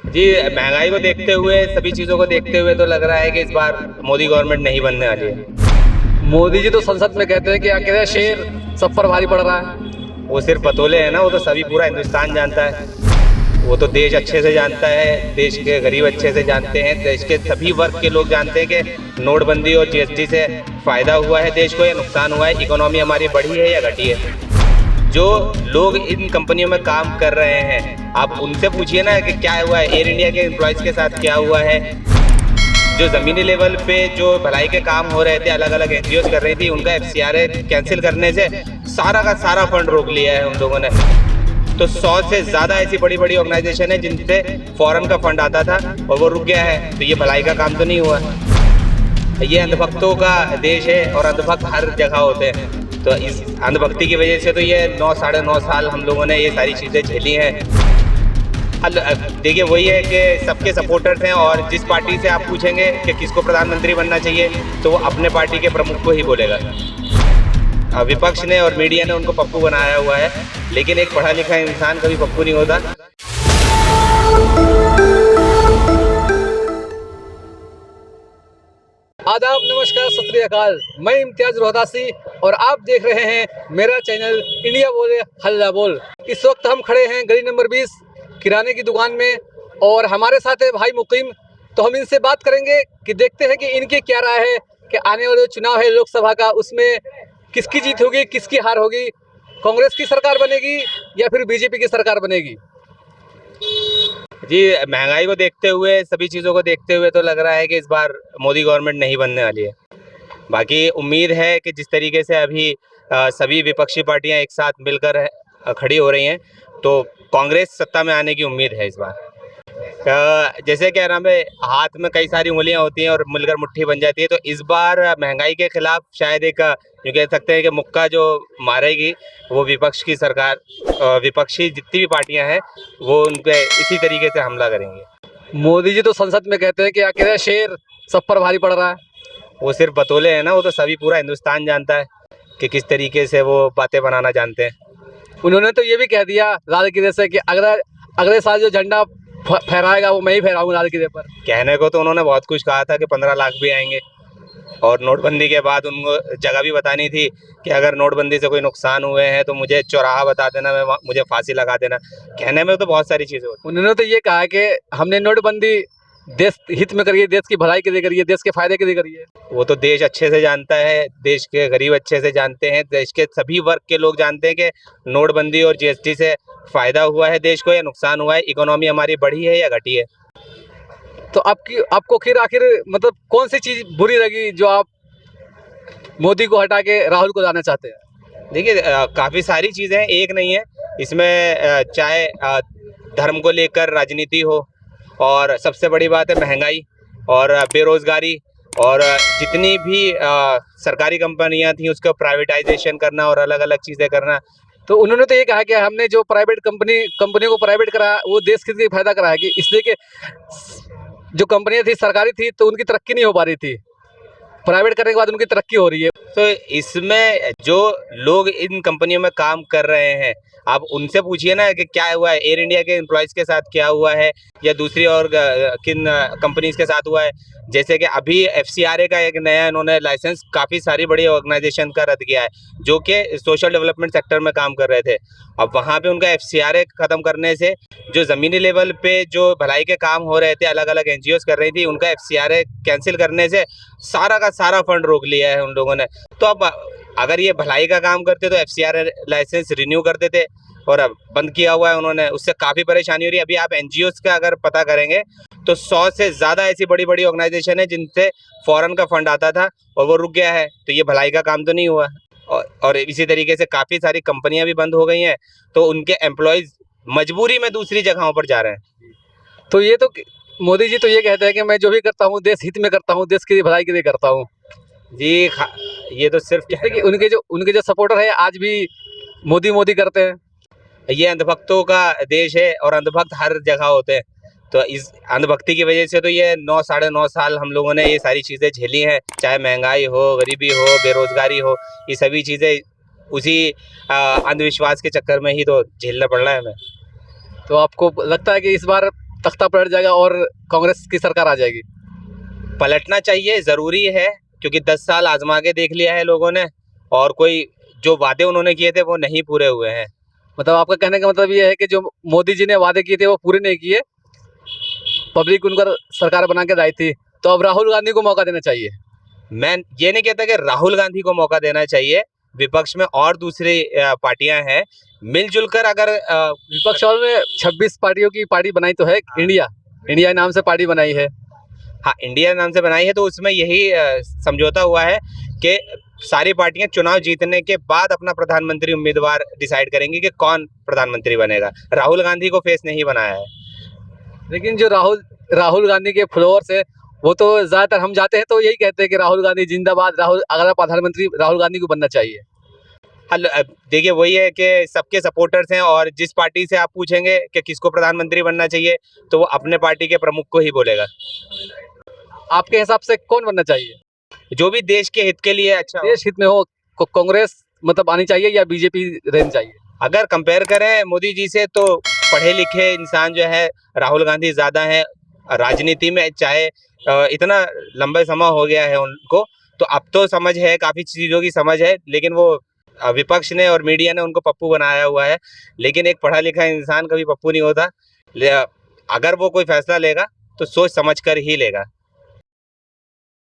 जी, महंगाई को देखते हुए, सभी चीज़ों को देखते हुए तो लग रहा है कि इस बार मोदी गवर्नमेंट नहीं बनने वाली है। मोदी जी तो संसद में कहते हैं कि अकेला शेर सब पर भारी पड़ रहा है। वो सिर्फ पतोले हैं ना, वो तो सभी पूरा हिंदुस्तान जानता है। वो तो देश अच्छे से जानता है, देश के गरीब अच्छे से जानते हैं, देश के सभी वर्ग के लोग जानते हैं कि नोटबंदी और जीएसटी से फ़ायदा हुआ है देश को या नुकसान हुआ है, इकोनॉमी हमारी बढ़ी है या घटी है। जो लोग इन कंपनियों में काम कर रहे हैं, आप उनसे पूछिए ना कि क्या हुआ है, एयर इंडिया के एम्प्लॉयज़ के साथ क्या हुआ है। जो ज़मीनी लेवल पे जो भलाई के काम हो रहे थे, अलग अलग एनजीओ कर रही थी, उनका एफसीआरए कैंसिल करने से सारा का सारा फंड रोक लिया है उन लोगों ने। तो 100 से ज़्यादा ऐसी बड़ी बड़ी ऑर्गेनाइजेशन है जिनसे फॉरेन का फंड आता था और वो रुक गया है। तो ये भलाई का काम तो नहीं हुआ। ये अंधभक्तों का देश है और अंधभक्त हर जगह होते हैं। तो इस अंधभक्ति की वजह से तो ये 9 साढ़े 9 साल हम लोगों ने ये सारी चीज़ें झेली हैं। देखिए, वही है कि सबके सपोर्टर्स हैं और जिस पार्टी से आप पूछेंगे कि किसको प्रधानमंत्री बनना चाहिए तो वो अपने पार्टी के प्रमुख को ही बोलेगा। विपक्ष ने और मीडिया ने उनको पप्पू बनाया हुआ है, लेकिन एक पढ़ा लिखा इंसान कभी पप्पू नहीं होता। आदाब, नमस्कार, सत श्री अकाल। मैं इम्तियाज रोहतासी और आप देख रहे हैं मेरा चैनल इंडिया बोले हल्ला बोल। इस वक्त हम खड़े हैं गली नंबर 20 किराने की दुकान में और हमारे साथ है भाई मुकीम। तो हम इनसे बात करेंगे कि देखते हैं कि इनकी क्या राय है कि आने वाले जो चुनाव है लोकसभा का, उसमें किसकी जीत होगी, किसकी हार होगी, कांग्रेस की सरकार बनेगी या फिर बीजेपी की सरकार बनेगी। जी, महंगाई को देखते हुए, सभी चीज़ों को देखते हुए तो लग रहा है कि इस बार मोदी गवर्नमेंट नहीं बनने वाली है। बाकी उम्मीद है कि जिस तरीके से अभी सभी विपक्षी पार्टियां एक साथ मिलकर खड़ी हो रही हैं, तो कांग्रेस सत्ता में आने की उम्मीद है इस बार। जैसे क्या नाम है, हाथ में कई सारी उंगलियां होती हैं और मिलकर मुट्ठी बन जाती है। तो इस बार महंगाई के खिलाफ शायद एक यूँ कह सकते हैं कि मुक्का जो मारेगी वो विपक्ष की सरकार, विपक्षी जितनी भी पार्टियां हैं वो उन पे इसी तरीके से हमला करेंगे। मोदी जी तो संसद में कहते हैं कि अकेला शेर सब पर भारी पड़ रहा है। वो सिर्फ बतौले हैं ना, वो तो सभी पूरा हिंदुस्तान जानता है कि किस तरीके से वो बातें बनाना जानते हैं। उन्होंने तो ये भी कह दिया लाल किले से कि अगला अगले साल जो झंडा फहराएगा वो मैं ही फहराऊंगा लाल किले पर। कहने को तो उन्होंने बहुत कुछ कहा था कि 15 लाख भी आएंगे, और नोटबंदी के बाद उनको जगह भी बतानी थी कि अगर नोटबंदी से कोई नुकसान हुए हैं तो मुझे चौराहा बता देना, मैं मुझे फांसी लगा देना। कहने में तो बहुत सारी चीज़ें होती। उन्होंने तो ये कहा कि हमने नोटबंदी देश हित में करिए, देश की भलाई के लिए करिए, देश के फायदे के लिए करिए। वो तो देश अच्छे से जानता है, देश के गरीब अच्छे से जानते हैं, देश के सभी वर्ग के लोग जानते हैं कि नोटबंदी और जीएसटी से फ़ायदा हुआ है देश को या नुकसान हुआ है, इकोनॉमी हमारी बढ़ी है या घटी है। तो आपको फिर आखिर मतलब कौन सी चीज़ बुरी लगी जो आप मोदी को हटा के राहुल को लाना चाहते हैं। देखिए, काफ़ी सारी चीज़ें हैं, एक नहीं है इसमें। चाहे धर्म को लेकर राजनीति हो, और सबसे बड़ी बात है महंगाई और बेरोज़गारी, और जितनी भी सरकारी कंपनियां थी उसका प्राइवेटाइजेशन करना और अलग अलग चीज़ें करना। तो उन्होंने तो ये कहा कि हमने जो प्राइवेट कंपनियों को प्राइवेट करा वो देश के लिए फायदा करा है, कि इसलिए कि जो कंपनियां थी सरकारी थी तो उनकी तरक्की नहीं हो पा रही थी, प्राइवेट करने के बाद उनकी तरक्की हो रही है। तो इसमें जो लोग इन कंपनियों में काम कर रहे हैं, आप उनसे पूछिए ना कि क्या हुआ है, एयर इंडिया के एम्प्लॉयज़ के साथ क्या हुआ है या दूसरी और किन कंपनीज के साथ हुआ है। जैसे कि अभी एफसीआरए का एक नया इन्होंने लाइसेंस काफ़ी सारी बड़ी ऑर्गेनाइजेशन का रद्द किया है जो कि सोशल डेवलपमेंट सेक्टर में काम कर रहे थे। अब वहाँ पे उनका एफसीआरए ख़त्म करने से जो ज़मीनी लेवल पे जो भलाई के काम हो रहे थे, अलग अलग एनजीओज कर रही थी, उनका एफसीआरए कैंसिल करने से सारा का सारा फंड रोक लिया है उन लोगों ने। तो अब अगर ये भलाई का काम करते तो एफसीआरए लाइसेंस रिन्यू कर देते, और अब बंद किया हुआ है उन्होंने, उससे काफ़ी परेशानी हो रही है। अभी आप एनजीओज का अगर पता करेंगे तो 100 से ज़्यादा ऐसी बड़ी बड़ी ऑर्गेनाइजेशन है जिनसे फॉरेन का फंड आता था और वो रुक गया है। तो ये भलाई का काम तो नहीं हुआ। और इसी तरीके से काफ़ी सारी कंपनियां भी बंद हो गई हैं, तो उनके एम्प्लॉयज़ मजबूरी में दूसरी जगहों पर जा रहे हैं। तो ये तो मोदी जी तो ये कहते हैं कि मैं जो भी करता हूँ देश हित में करता हूँ, देश की भलाई के लिए करता हूँ। जी, ये तो सिर्फ जैसे कि उनके जो सपोर्टर है आज भी मोदी मोदी करते हैं। ये अंधभक्तों का देश है और अंधभक्त हर जगह होते हैं। तो इस अंधभक्ति की वजह से तो ये 9 साढ़े 9 साल हम लोगों ने ये सारी चीज़ें झेली हैं। चाहे महंगाई हो, गरीबी हो, बेरोज़गारी हो, ये सभी चीज़ें उसी अंधविश्वास के चक्कर में ही तो झेलना पड़ रहा है हमें। तो आपको लगता है कि इस बार तख्ता पलट जाएगा और कांग्रेस की सरकार आ जाएगी? पलटना चाहिए, ज़रूरी है, क्योंकि 10 साल आजमा के देख लिया है लोगों ने और कोई जो वादे उन्होंने किए थे वो नहीं पूरे हुए हैं। मतलब आपका कहने का मतलब ये है कि जो मोदी जी ने वादे किए थे वो पूरे नहीं किए, पब्लिक उनका सरकार बना के लाई थी, तो अब राहुल गांधी को मौका देना चाहिए। मैं ये नहीं कहता कि राहुल गांधी को मौका देना चाहिए, विपक्ष में और दूसरी पार्टियां हैं, मिलजुल कर अगर विपक्ष और में 26 पार्टियों की पार्टी बनाई तो है, इंडिया नाम से पार्टी बनाई है। हाँ, इंडिया नाम से बनाई है, तो उसमें यही समझौता हुआ है कि सारी पार्टियां चुनाव जीतने के बाद अपना प्रधानमंत्री उम्मीदवार डिसाइड करेंगी कि कौन प्रधानमंत्री बनेगा। राहुल गांधी को फेस नहीं बनाया है। लेकिन जो राहुल गांधी के फॉलोअर्स है, वो तो ज्यादातर हम जाते हैं तो यही कहते हैं कि राहुल गांधी जिंदाबाद, राहुल अगला प्रधानमंत्री राहुल गांधी को बनना चाहिए। देखिए, वही है कि सबके सपोर्टर्स हैं और जिस पार्टी से आप पूछेंगे कि किसको प्रधानमंत्री बनना चाहिए, तो वो अपने पार्टी के प्रमुख को ही बोलेगा। आपके हिसाब से कौन बनना चाहिए? जो भी देश के हित के लिए अच्छा हो। देश हित में हो, कांग्रेस मतलब आनी चाहिए या बीजेपी रहनी चाहिए? अगर कंपेयर करें मोदी जी से, तो पढ़े लिखे इंसान जो है राहुल गांधी ज़्यादा हैं राजनीति में, चाहे इतना लंबा समय हो गया है उनको, तो अब तो समझ है, काफ़ी चीज़ों की समझ है, लेकिन वो विपक्ष ने और मीडिया ने उनको पप्पू बनाया हुआ है। लेकिन एक पढ़ा लिखा इंसान कभी पप्पू नहीं होता। अगर वो कोई फैसला लेगा तो सोच समझ कर ही लेगा।